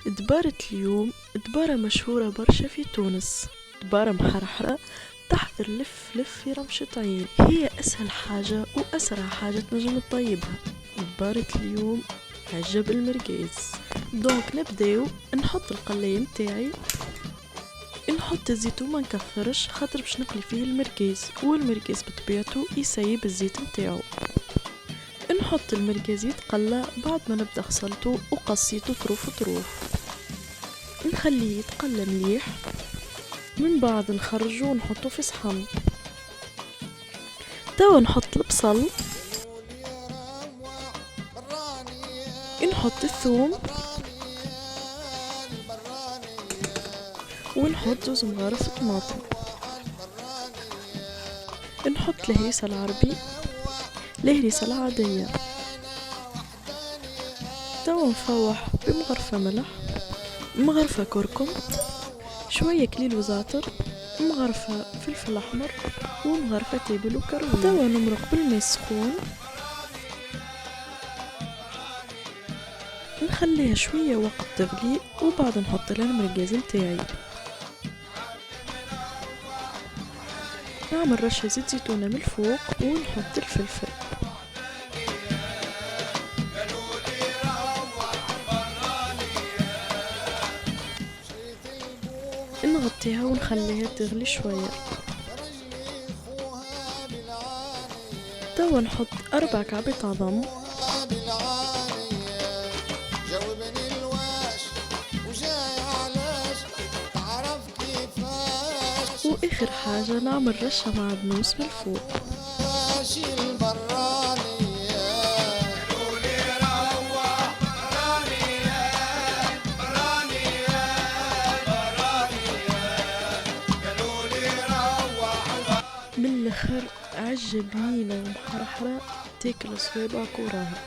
دبارة اليوم دبارة مشهورة برشا في تونس. دبارة محرحرة تحضر لف لف في رمشة عين، هي أسهل حاجة وأسرع حاجة تنجم تطيبها. دبارة اليوم عجب المرقاز. دونك نبداو، نحط القلاية متاعي، نحط الزيت وما نكثرش خاطر باش نقلي فيه المرقاز، والمرقاز بطبيعته يسيب الزيت متاعو. نحط المرقاز يتقلى، بعد ما نبدا غسلته وقصيته طروف طروف، نخليه يتقلى مليح، من بعد نخرجه ونحطه في صحن. توا نحط البصل، نحط الثوم، ونحط 2 مغارف طماطم، نحط الهريسة العربي، الهريسة العادية. توا نفوح بمغرفة ملح، مغرفة كركم، شوية كليل وزعتر، مغرفة فلفل أحمر، ومغرفة تابل وكرون. توا نمرق بالماء السخون، نخليها شوية وقت تغلي، وبعد نحط لها المرقاز متاعي. نعمل رشة زيت زيتونة من الفوق ونحط الفلفل. نغطيها ونخليها تغلي شوية. توا نحط 4 كعبات عظم، واخر حاجة نعمل رشة معدنوس من الفوق. من الاخر عجة بنينة ومحرحرة تاكل صوابعك وراها.